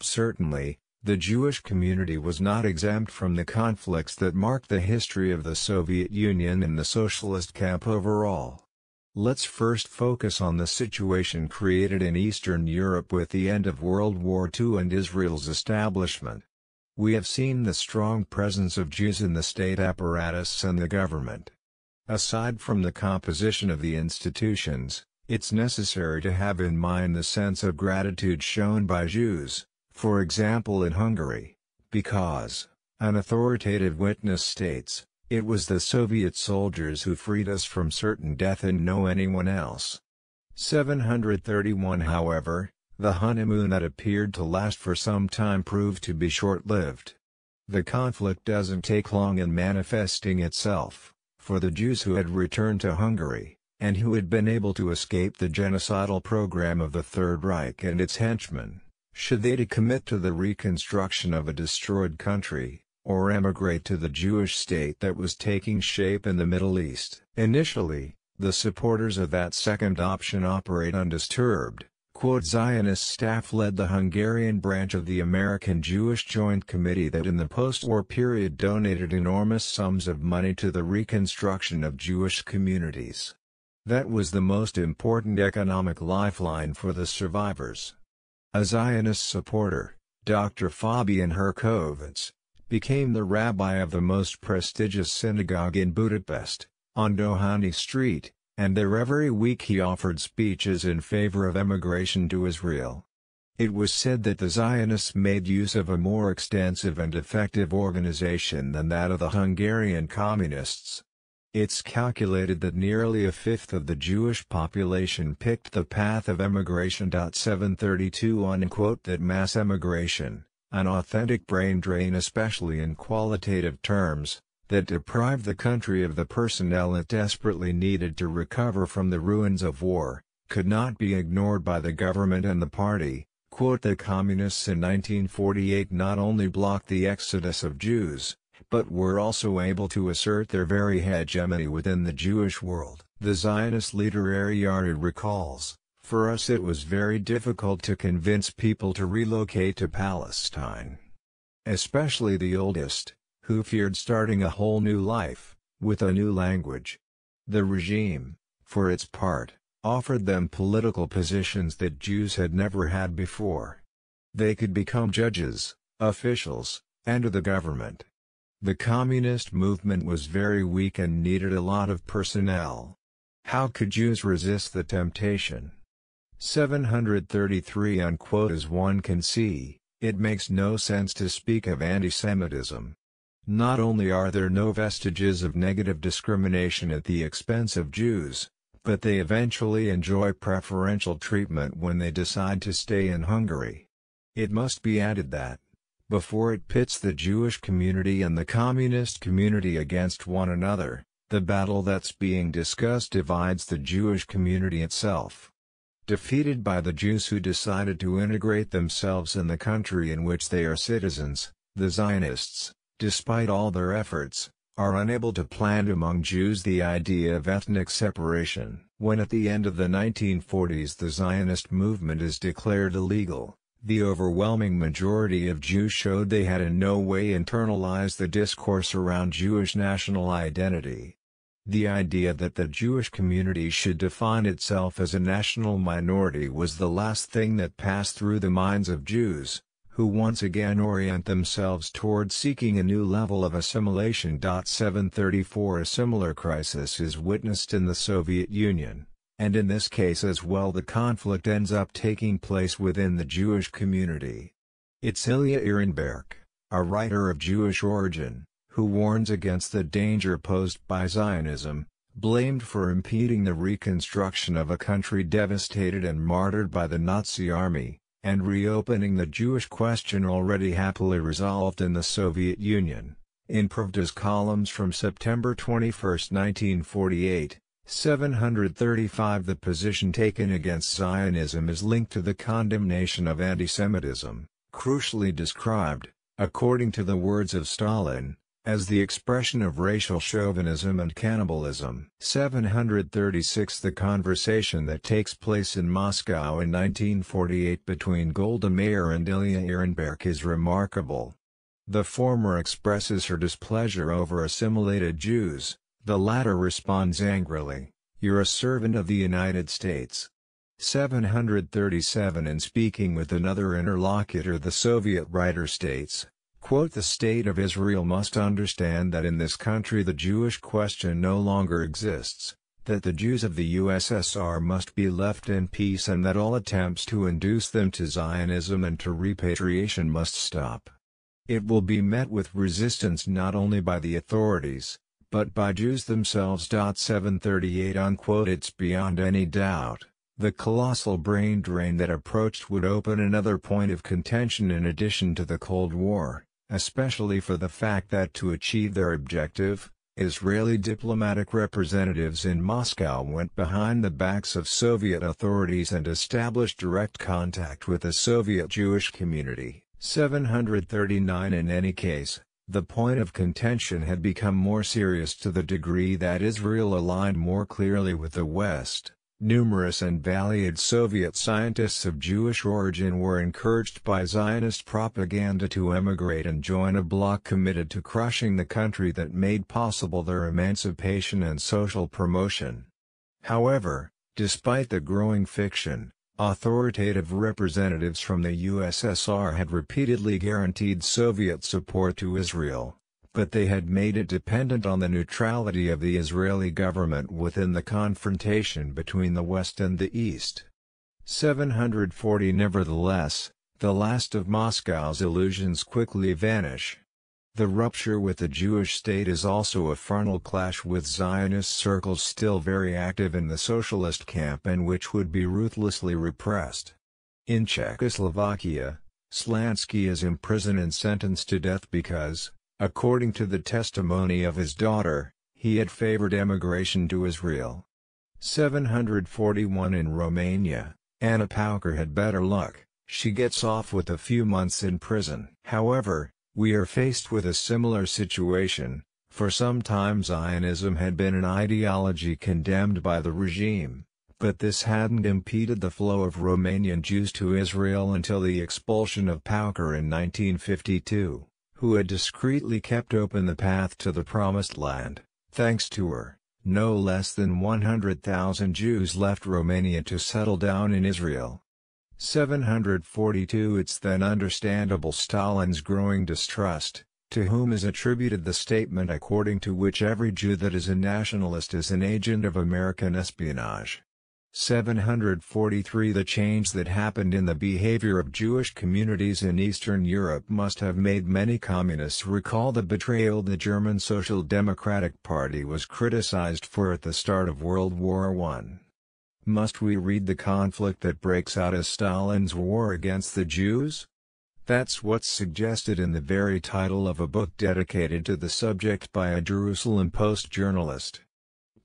Certainly, the Jewish community was not exempt from the conflicts that marked the history of the Soviet Union and the socialist camp overall. Let's first focus on the situation created in Eastern Europe with the end of World War II and Israel's establishment. We have seen the strong presence of Jews in the state apparatus and the government. Aside from the composition of the institutions, it's necessary to have in mind the sense of gratitude shown by Jews, for example in Hungary, because, an authoritative witness states, "It was the Soviet soldiers who freed us from certain death and no anyone else." 731 However, the honeymoon that appeared to last for some time proved to be short-lived. The conflict doesn't take long in manifesting itself, for the Jews who had returned to Hungary, and who had been able to escape the genocidal program of the Third Reich and its henchmen, should they to commit to the reconstruction of a destroyed country, or emigrate to the Jewish state that was taking shape in the Middle East. Initially, the supporters of that second option operate undisturbed. Zionist staff led the Hungarian branch of the American Jewish Joint Committee that in the post-war period donated enormous sums of money to the reconstruction of Jewish communities. That was the most important economic lifeline for the survivors. A Zionist supporter, Dr. Fabian Herkovitz, became the rabbi of the most prestigious synagogue in Budapest, on Dohany Street, and there every week he offered speeches in favor of emigration to Israel. It was said that the Zionists made use of a more extensive and effective organization than that of the Hungarian communists. It's calculated that nearly a fifth of the Jewish population picked the path of emigration. 732 That mass emigration, an authentic brain drain especially in qualitative terms, that deprived the country of the personnel it desperately needed to recover from the ruins of war, could not be ignored by the government and the party. The communists in 1948 not only blocked the exodus of Jews, but were also able to assert their very hegemony within the Jewish world. The Zionist leader Ariardi recalls, "For us it was very difficult to convince people to relocate to Palestine. Especially the oldest, who feared starting a whole new life, with a new language. The regime, for its part, offered them political positions that Jews had never had before. They could become judges, officials, and the government. The communist movement was very weak and needed a lot of personnel. How could Jews resist the temptation?" 733 As one can see, it makes no sense to speak of anti-Semitism. Not only are there no vestiges of negative discrimination at the expense of Jews, but they eventually enjoy preferential treatment when they decide to stay in Hungary. It must be added that, before it pits the Jewish community and the communist community against one another, the battle that's being discussed divides the Jewish community itself. Defeated by the Jews who decided to integrate themselves in the country in which they are citizens, the Zionists, despite all their efforts, are unable to plant among Jews the idea of ethnic separation. When at the end of the 1940s the Zionist movement is declared illegal, the overwhelming majority of Jews showed they had in no way internalized the discourse around Jewish national identity. The idea that the Jewish community should define itself as a national minority was the last thing that passed through the minds of Jews, who once again orient themselves toward seeking a new level of assimilation. 734 A similar crisis is witnessed in the Soviet Union, and in this case as well the conflict ends up taking place within the Jewish community. It's Ilya Ehrenberg, a writer of Jewish origin, who warns against the danger posed by Zionism, blamed for impeding the reconstruction of a country devastated and martyred by the Nazi army, and reopening the Jewish question already happily resolved in the Soviet Union. In Pravda's columns from September 21, 1948, 735 The position taken against Zionism is linked to the condemnation of antisemitism, crucially described, according to the words of Stalin, as the expression of racial chauvinism and cannibalism. 736 The conversation that takes place in Moscow in 1948 between Golda Meir and Ilya Ehrenberg is remarkable. The former expresses her displeasure over assimilated Jews, the latter responds angrily, "You're a servant of the United States." 737 In speaking with another interlocutor, the Soviet writer states, quote, "The state of Israel must understand that in this country the Jewish question no longer exists, that the Jews of the USSR must be left in peace, and that all attempts to induce them to Zionism and to repatriation must stop. It will be met with resistance not only by the authorities, but by Jews themselves." 738 unquote. It's beyond any doubt, the colossal brain drain that approached would open another point of contention in addition to the Cold War, especially for the fact that to achieve their objective, Israeli diplomatic representatives in Moscow went behind the backs of Soviet authorities and established direct contact with the Soviet Jewish community. 739 In any case, the point of contention had become more serious to the degree that Israel aligned more clearly with the West. Numerous and valued Soviet scientists of Jewish origin were encouraged by Zionist propaganda to emigrate and join a bloc committed to crushing the country that made possible their emancipation and social promotion. However, despite the growing fiction, authoritative representatives from the USSR had repeatedly guaranteed Soviet support to Israel, but they had made it dependent on the neutrality of the Israeli government within the confrontation between the West and the East. 740 Nevertheless, the last of Moscow's illusions quickly vanish. The rupture with the Jewish state is also a frontal clash with Zionist circles still very active in the socialist camp and which would be ruthlessly repressed. In Czechoslovakia, Slansky is imprisoned and sentenced to death because, according to the testimony of his daughter, he had favored emigration to Israel. 741 In Romania, Anna Pauker had better luck, she gets off with a few months in prison. However, we are faced with a similar situation. For some time Zionism had been an ideology condemned by the regime, but this hadn't impeded the flow of Romanian Jews to Israel until the expulsion of Pauker in 1952. Who had discreetly kept open the path to the Promised Land. Thanks to her, no less than 100,000 Jews left Romania to settle down in Israel. 742 It's then understandable Stalin's growing distrust, to whom is attributed the statement according to which every Jew that is a nationalist is an agent of American espionage. 743 The change that happened in the behavior of Jewish communities in Eastern Europe must have made many communists recall the betrayal the German Social Democratic Party was criticized for at the start of World War I. Must we read the conflict that breaks out as Stalin's war against the Jews? That's what's suggested in the very title of a book dedicated to the subject by a Jerusalem Post journalist.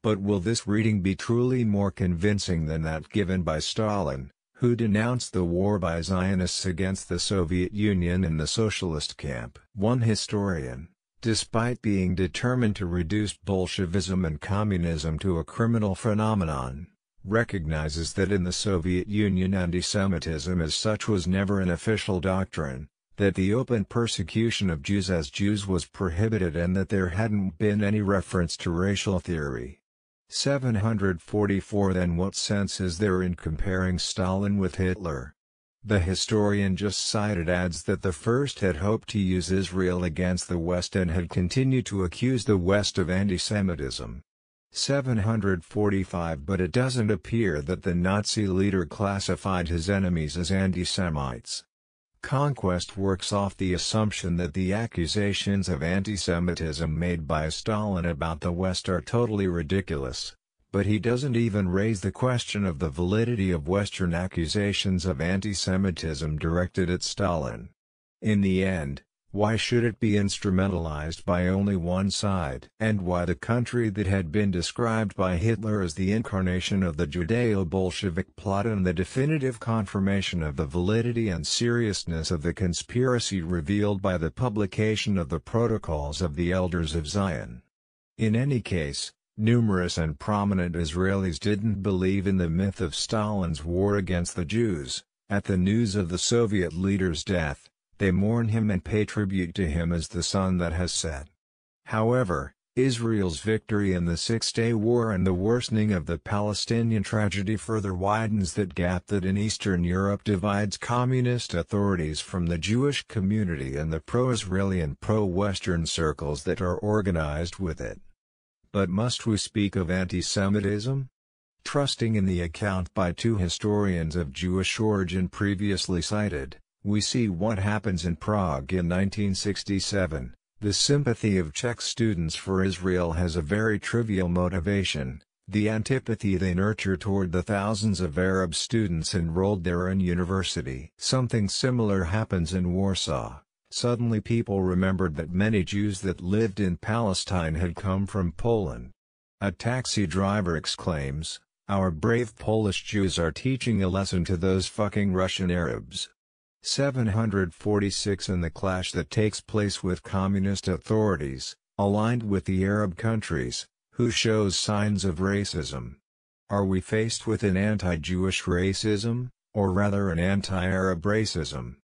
But will this reading be truly more convincing than that given by Stalin, who denounced the war by Zionists against the Soviet Union and the socialist camp? One historian, despite being determined to reduce Bolshevism and communism to a criminal phenomenon, recognizes that in the Soviet Union anti-Semitism as such was never an official doctrine, that the open persecution of Jews as Jews was prohibited and that there hadn't been any reference to racial theory. 744 Then what sense is there in comparing Stalin with Hitler? The historian just cited adds that the first had hoped to use Israel against the West and had continued to accuse the West of anti-Semitism. 745 But it doesn't appear that the Nazi leader classified his enemies as anti-Semites. Conquest works off the assumption that the accusations of anti-Semitism made by Stalin about the West are totally ridiculous, but he doesn't even raise the question of the validity of Western accusations of anti-Semitism directed at Stalin. In the end, Why should it be instrumentalized by only one side? And why the country that had been described by Hitler as the incarnation of the Judeo-Bolshevik plot and the definitive confirmation of the validity and seriousness of the conspiracy revealed by the publication of the Protocols of the Elders of Zion? In any case, numerous and prominent Israelis didn't believe in the myth of Stalin's war against the Jews. At the news of the Soviet leader's death, they mourn him and pay tribute to him as the sun that has set. However, Israel's victory in the Six-Day War and the worsening of the Palestinian tragedy further widens that gap that in Eastern Europe divides communist authorities from the Jewish community and the pro-Israeli and pro-Western circles that are organized with it. But must we speak of anti-Semitism? Trusting in the account by two historians of Jewish origin previously cited, we see what happens in Prague in 1967. The sympathy of Czech students for Israel has a very trivial motivation, the antipathy they nurture toward the thousands of Arab students enrolled there in university. Something similar happens in Warsaw. Suddenly people remembered that many Jews that lived in Palestine had come from Poland. A taxi driver exclaims, "Our brave Polish Jews are teaching a lesson to those fucking Russian Arabs." 746 In the clash that takes place with communist authorities, aligned with the Arab countries, who shows signs of racism? Are we faced with an anti-Jewish racism, or rather an anti-Arab racism?